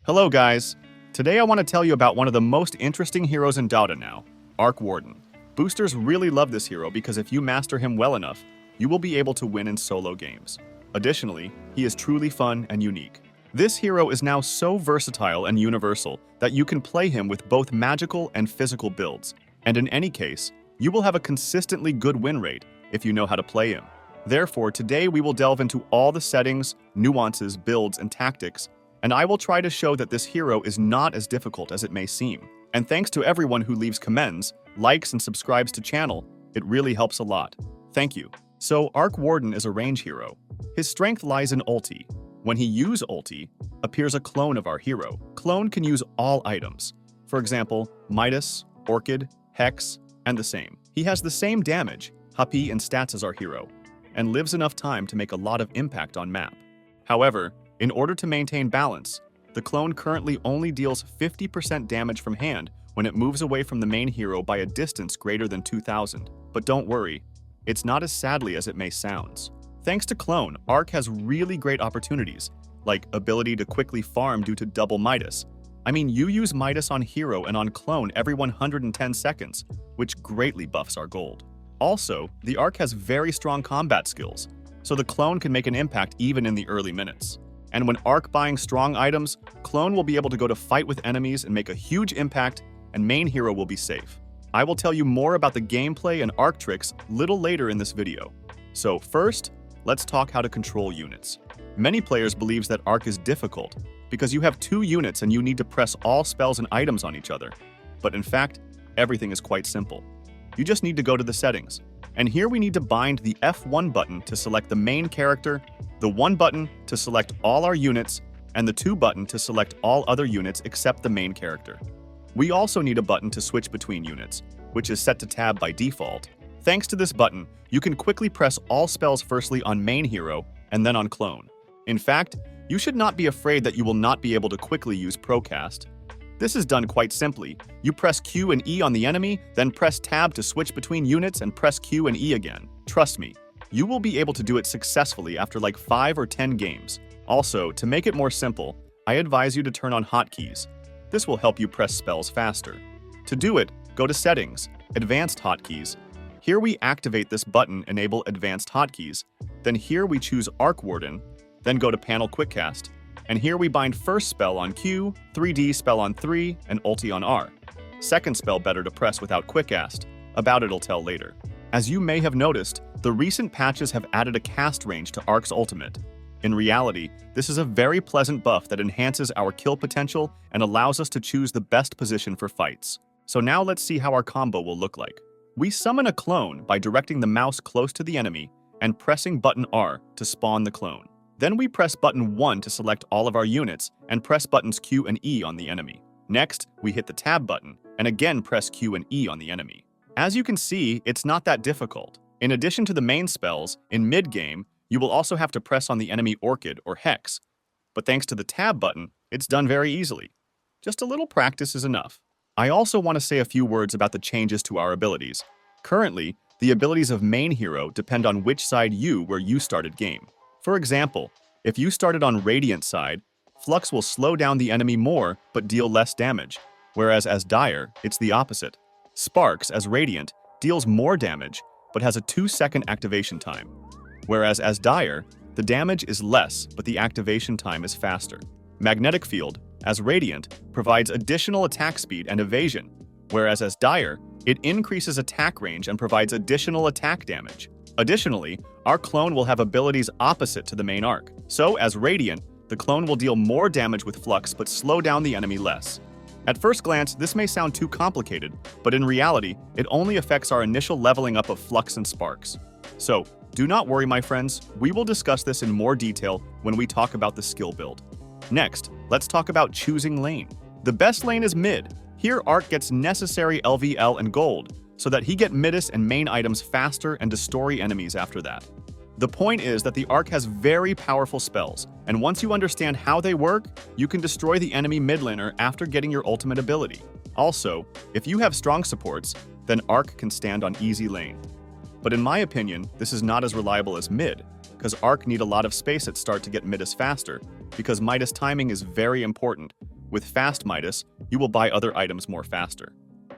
Hello guys! Today I want to tell you about one of the most interesting heroes in Dota now, Arc Warden. Boosters really love this hero because if you master him well enough, you will be able to win in solo games. Additionally, he is truly fun and unique. This hero is now so versatile and universal that you can play him with both magical and physical builds, and in any case, you will have a consistently good win rate if you know how to play him. Therefore, today we will delve into all the settings, nuances, builds, and tactics, and I will try to show that this hero is not as difficult as it may seem. And thanks to everyone who leaves comments, likes, and subscribes to channel, it really helps a lot. Thank you. So, Arc Warden is a range hero. His strength lies in ulti. When he uses ulti, appears a clone of our hero. Clone can use all items. For example, Midas, Orchid, Hex, and the same. He has the same damage, HP, and stats as our hero, and lives enough time to make a lot of impact on map. However, in order to maintain balance, the clone currently only deals 50% damage from hand when it moves away from the main hero by a distance greater than 2000. But don't worry, it's not as sadly as it may sound. Thanks to clone, Arc has really great opportunities, like ability to quickly farm due to double Midas. I mean, you use Midas on hero and on clone every 110 seconds, which greatly buffs our gold. Also, the Arc has very strong combat skills, so the clone can make an impact even in the early minutes. And when Arc buying strong items, clone will be able to go to fight with enemies and make a huge impact, and main hero will be safe. I will tell you more about the gameplay and Arc tricks little later in this video. So first, let's talk how to control units. Many players believes that Arc is difficult because you have 2 units and you need to press all spells and items on each other. But in fact, everything is quite simple. You just need to go to the settings. And here we need to bind the F1 button to select the main character, the 1 button to select all our units, and the 2 button to select all other units except the main character. We also need a button to switch between units, which is set to tab by default. Thanks to this button, you can quickly press all spells firstly on main hero and then on clone. In fact, you should not be afraid that you will not be able to quickly use Procast. This is done quite simply. You press Q and E on the enemy, then press tab to switch between units and press Q and E again. Trust me, you will be able to do it successfully after like 5 or 10 games. Also, to make it more simple, I advise you to turn on hotkeys. This will help you press spells faster. To do it, go to Settings, Advanced Hotkeys. Here we activate this button, Enable Advanced Hotkeys. Then here we choose Arc Warden, then go to Panel Quickcast. And here we bind first spell on Q, 3D spell on 3, and ulti on R. Second spell better to press without Quickcast. About it'll tell later. As you may have noticed, the recent patches have added a cast range to Arc's ultimate. In reality, this is a very pleasant buff that enhances our kill potential and allows us to choose the best position for fights. So now let's see how our combo will look like. We summon a clone by directing the mouse close to the enemy and pressing button R to spawn the clone. Then we press button 1 to select all of our units and press buttons Q and E on the enemy. Next, we hit the tab button and again press Q and E on the enemy. As you can see, it's not that difficult. In addition to the main spells, in mid-game, you will also have to press on the enemy Orchid or Hex. But thanks to the tab button, it's done very easily. Just a little practice is enough. I also want to say a few words about the changes to our abilities. Currently, the abilities of main hero depend on which side where you started game. For example, if you started on Radiant side, Flux will slow down the enemy more but deal less damage, whereas as Dire, it's the opposite. Sparks, as Radiant, deals more damage but has a 2-second activation time, whereas as Dire, the damage is less but the activation time is faster. Magnetic Field, as Radiant, provides additional attack speed and evasion, whereas as Dire, it increases attack range and provides additional attack damage. Additionally, our clone will have abilities opposite to the main arc. So, as Radiant, the clone will deal more damage with Flux but slow down the enemy less. At first glance, this may sound too complicated, but in reality, it only affects our initial leveling up of Flux and Sparks. So, do not worry my friends, we will discuss this in more detail when we talk about the skill build. Next, let's talk about choosing lane. The best lane is mid. Here Arc gets necessary LVL and gold, so that he get Midas and main items faster and destroy enemies after that. The point is that the Arc has very powerful spells, and once you understand how they work, you can destroy the enemy mid laner after getting your ultimate ability. Also, if you have strong supports, then Arc can stand on easy lane. But in my opinion, this is not as reliable as mid, because Arc need a lot of space at start to get Midas faster, because Midas timing is very important, With Fast Midas, you will buy other items more faster.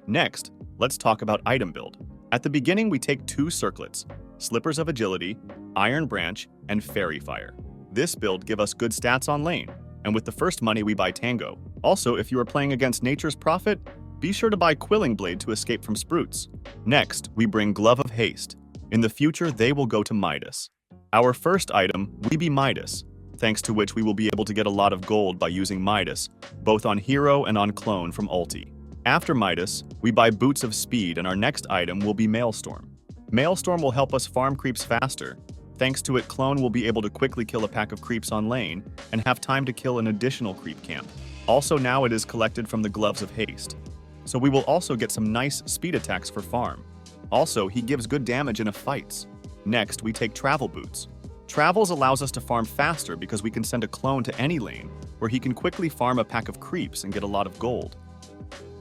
Next, let's talk about item build. At the beginning, we take 2 circlets, Slippers of Agility, Iron Branch, and Fairy Fire. This build gives us good stats on lane, and with the first money we buy Tango. Also, if you are playing against Nature's Prophet, be sure to buy Quilling Blade to escape from Sprouts. Next, we bring Glove of Haste. In the future, they will go to Midas. Our first item, we be Midas, thanks to which we will be able to get a lot of gold by using Midas, both on hero and on clone from ulti. After Midas, we buy Boots of Speed, and our next item will be Maelstrom. Maelstrom will help us farm creeps faster. Thanks to it, Clone will be able to quickly kill a pack of creeps on lane and have time to kill an additional creep camp. Also, now it is collected from the Gloves of Haste, so we will also get some nice speed attacks for farm. Also, he gives good damage in fights. Next, we take Travel Boots. Travels allows us to farm faster because we can send a clone to any lane, where he can quickly farm a pack of creeps and get a lot of gold.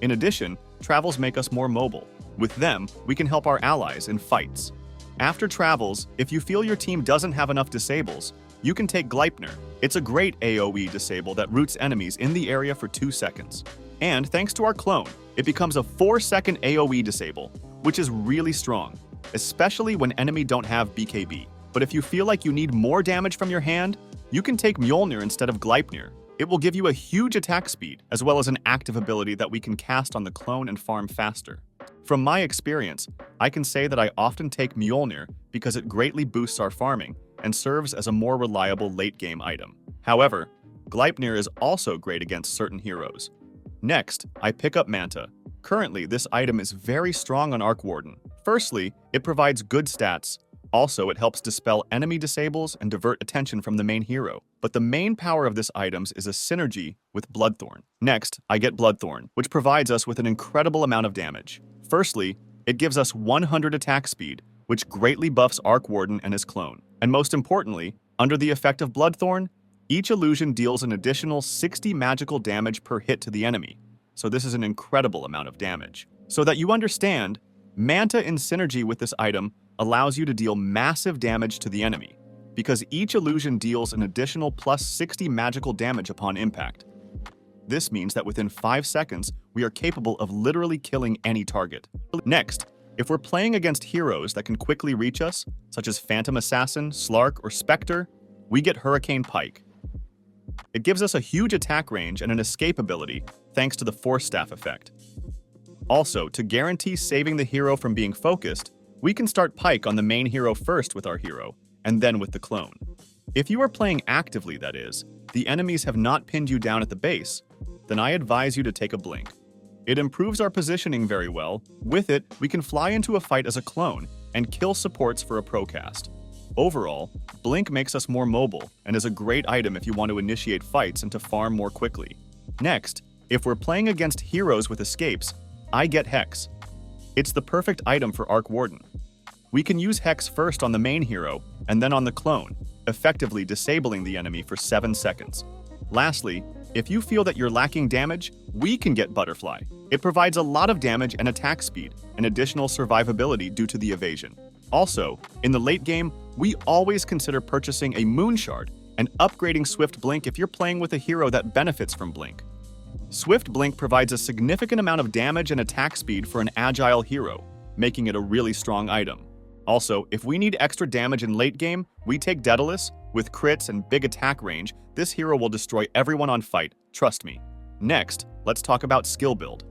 In addition, Travels make us more mobile. With them, we can help our allies in fights. After Travels, if you feel your team doesn't have enough disables, you can take Gleipnir. It's a great AoE disable that roots enemies in the area for 2 seconds. And thanks to our clone, it becomes a 4-second AoE disable, which is really strong, especially when enemy don't have BKB. But if you feel like you need more damage from your hand, you can take Mjolnir instead of Gleipnir. It will give you a huge attack speed, as well as an active ability that we can cast on the clone and farm faster. From my experience, I can say that I often take Mjolnir because it greatly boosts our farming and serves as a more reliable late-game item. However, Gleipnir is also great against certain heroes. Next, I pick up Manta. Currently, this item is very strong on Arc Warden. Firstly, it provides good stats. Also, it helps dispel enemy disables and divert attention from the main hero. But the main power of this item is a synergy with Bloodthorn. Next, I get Bloodthorn, which provides us with an incredible amount of damage. Firstly, it gives us 100 attack speed, which greatly buffs Arc Warden and his clone. And most importantly, under the effect of Bloodthorn, each illusion deals an additional 60 magical damage per hit to the enemy. So this is an incredible amount of damage. So that you understand, Manta in synergy with this item allows you to deal massive damage to the enemy, because each illusion deals an additional plus 60 magical damage upon impact. This means that within 5 seconds, we are capable of literally killing any target. Next, if we're playing against heroes that can quickly reach us, such as Phantom Assassin, Slark, or Spectre, we get Hurricane Pike. It gives us a huge attack range and an escape ability, thanks to the Force Staff effect. Also, to guarantee saving the hero from being focused, we can start Pike on the main hero first with our hero, and then with the clone. If you are playing actively, that is, the enemies have not pinned you down at the base, then I advise you to take a Blink. It improves our positioning very well. With it, we can fly into a fight as a clone and kill supports for a procast. Overall, Blink makes us more mobile and is a great item if you want to initiate fights and to farm more quickly. Next, if we're playing against heroes with escapes, I get Hex. It's the perfect item for Arc Warden. We can use Hex first on the main hero and then on the clone, effectively disabling the enemy for 7 seconds. Lastly, if you feel that you're lacking damage, we can get Butterfly. It provides a lot of damage and attack speed, and additional survivability due to the evasion. Also, in the late game, we always consider purchasing a Moon Shard and upgrading Swift Blink if you're playing with a hero that benefits from Blink. Swift Blink provides a significant amount of damage and attack speed for an agile hero, making it a really strong item. Also, if we need extra damage in late game, we take Daedalus. With crits and big attack range, this hero will destroy everyone on fight, trust me. Next, let's talk about skill build.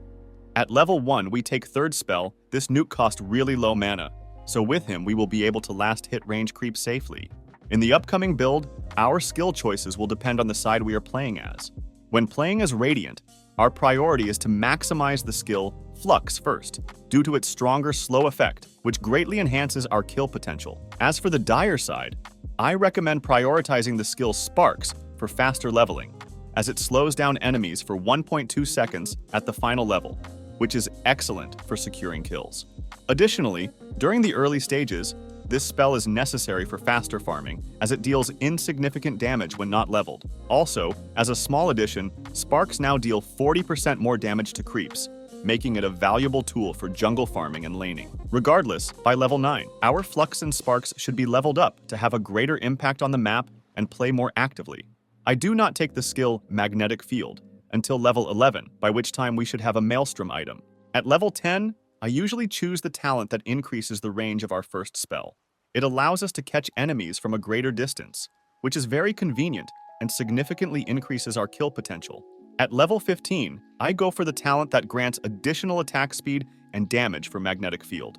At level 1, we take third spell. This nuke costs really low mana, so with him we will be able to last hit range creep safely. In the upcoming build, our skill choices will depend on the side we are playing as. When playing as Radiant, our priority is to maximize the skill Flux first, due to its stronger slow effect, which greatly enhances our kill potential. As for the Dire side, I recommend prioritizing the skill Sparks for faster leveling, as it slows down enemies for 1.2 seconds at the final level, which is excellent for securing kills. Additionally, during the early stages, this spell is necessary for faster farming, as it deals insignificant damage when not leveled. Also, as a small addition, Sparks now deal 40% more damage to creeps, making it a valuable tool for jungle farming and laning. Regardless, by level 9, our Flux and Sparks should be leveled up to have a greater impact on the map and play more actively. I do not take the skill Magnetic Field, until level 11, by which time we should have a Maelstrom item. At level 10, I usually choose the talent that increases the range of our first spell. It allows us to catch enemies from a greater distance, which is very convenient and significantly increases our kill potential. At level 15, I go for the talent that grants additional attack speed and damage for Magnetic Field.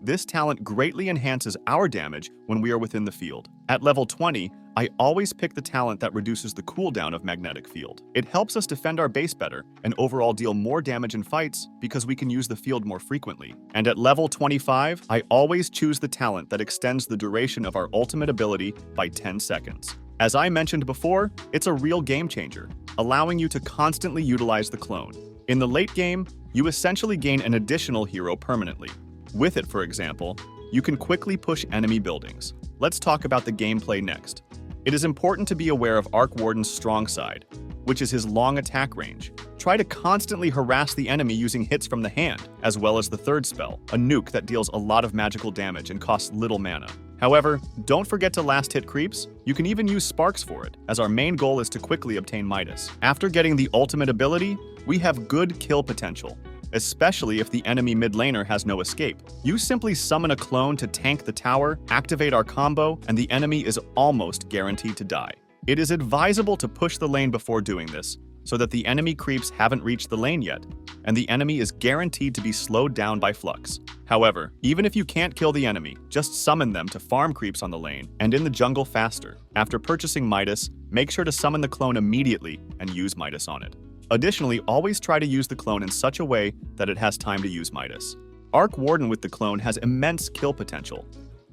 This talent greatly enhances our damage when we are within the field. At level 20, I always pick the talent that reduces the cooldown of Magnetic Field. It helps us defend our base better and overall deal more damage in fights because we can use the field more frequently. And at level 25, I always choose the talent that extends the duration of our ultimate ability by 10 seconds. As I mentioned before, it's a real game changer, allowing you to constantly utilize the clone. In the late game, you essentially gain an additional hero permanently. With it, for example, you can quickly push enemy buildings. Let's talk about the gameplay next. It is important to be aware of Arc Warden's strong side, which is his long attack range. Try to constantly harass the enemy using hits from the hand, as well as the third spell, a nuke that deals a lot of magical damage and costs little mana. However, don't forget to last hit creeps. You can even use sparks for it, as our main goal is to quickly obtain Midas. After getting the ultimate ability, we have good kill potential, especially if the enemy mid laner has no escape. You simply summon a clone to tank the tower, activate our combo, and the enemy is almost guaranteed to die. It is advisable to push the lane before doing this, so that the enemy creeps haven't reached the lane yet, and the enemy is guaranteed to be slowed down by flux. However, even if you can't kill the enemy, just summon them to farm creeps on the lane and in the jungle faster. After purchasing Midas, make sure to summon the clone immediately and use Midas on it. Additionally, always try to use the clone in such a way that it has time to use Midas. Arc Warden with the clone has immense kill potential.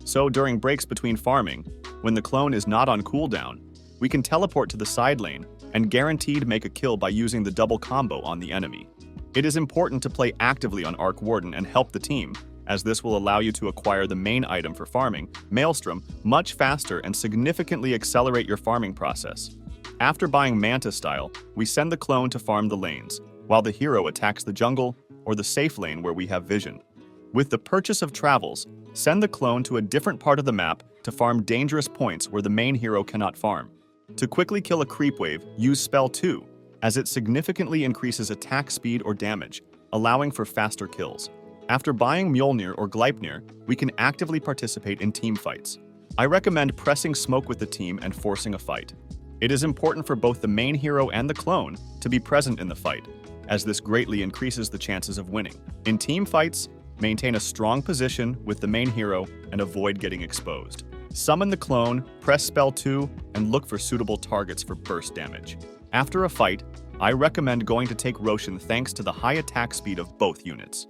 So during breaks between farming, when the clone is not on cooldown, we can teleport to the side lane and guaranteed make a kill by using the double combo on the enemy. It is important to play actively on Arc Warden and help the team, as this will allow you to acquire the main item for farming, Maelstrom, much faster and significantly accelerate your farming process. After buying Manta style, we send the clone to farm the lanes, while the hero attacks the jungle or the safe lane where we have vision. With the purchase of travels, send the clone to a different part of the map to farm dangerous points where the main hero cannot farm. To quickly kill a creep wave, use Spell 2, as it significantly increases attack speed or damage, allowing for faster kills. After buying Mjolnir or Gleipnir, we can actively participate in team fights. I recommend pressing smoke with the team and forcing a fight. It is important for both the main hero and the clone to be present in the fight, as this greatly increases the chances of winning. In team fights, maintain a strong position with the main hero and avoid getting exposed. Summon the clone, press Spell 2, and look for suitable targets for burst damage. After a fight, I recommend going to take Roshan thanks to the high attack speed of both units.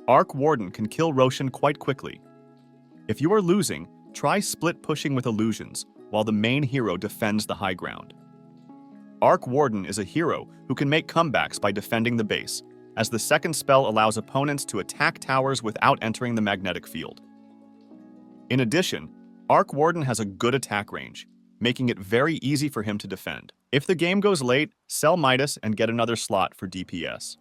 Arc Warden can kill Roshan quite quickly. If you are losing, try split pushing with illusions, while the main hero defends the high ground. Arc Warden is a hero who can make comebacks by defending the base, as the second spell allows opponents to attack towers without entering the magnetic field. In addition, Arc Warden has a good attack range, making it very easy for him to defend. If the game goes late, sell Midas and get another slot for DPS.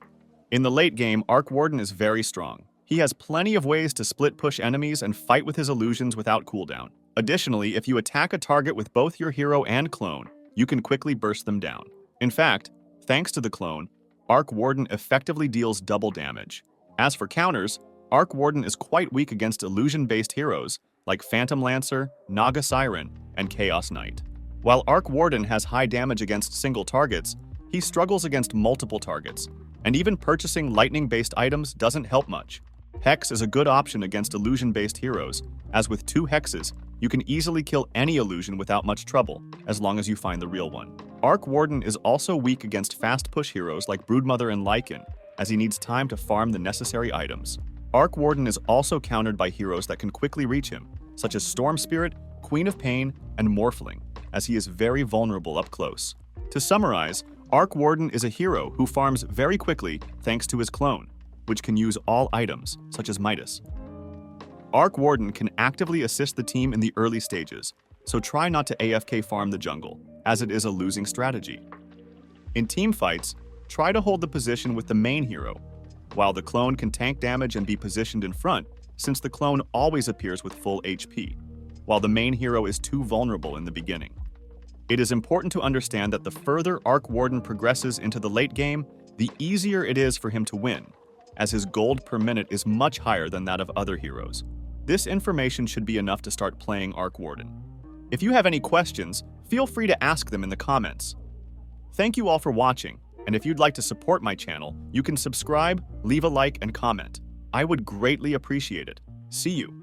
In the late game, Arc Warden is very strong. He has plenty of ways to split push enemies and fight with his illusions without cooldown. Additionally, if you attack a target with both your hero and clone, you can quickly burst them down. In fact, thanks to the clone, Arc Warden effectively deals double damage. As for counters, Arc Warden is quite weak against illusion-based heroes like Phantom Lancer, Naga Siren, and Chaos Knight. While Arc Warden has high damage against single targets, he struggles against multiple targets, and even purchasing lightning-based items doesn't help much. Hex is a good option against illusion-based heroes, as with 2 hexes, you can easily kill any illusion without much trouble, as long as you find the real one. Arc Warden is also weak against fast push heroes like Broodmother and Lycan, as he needs time to farm the necessary items. Arc Warden is also countered by heroes that can quickly reach him, such as Storm Spirit, Queen of Pain, and Morphling, as he is very vulnerable up close. To summarize, Arc Warden is a hero who farms very quickly thanks to his clone, which can use all items, such as Midas. Arc Warden can actively assist the team in the early stages, so try not to AFK farm the jungle, as it is a losing strategy. In team fights, try to hold the position with the main hero, while the clone can tank damage and be positioned in front, since the clone always appears with full HP, while the main hero is too vulnerable in the beginning. It is important to understand that the further Arc Warden progresses into the late game, the easier it is for him to win, as his gold per minute is much higher than that of other heroes. This information should be enough to start playing Arc Warden. If you have any questions, feel free to ask them in the comments. Thank you all for watching, and if you'd like to support my channel, you can subscribe, leave a like, and comment. I would greatly appreciate it. See you.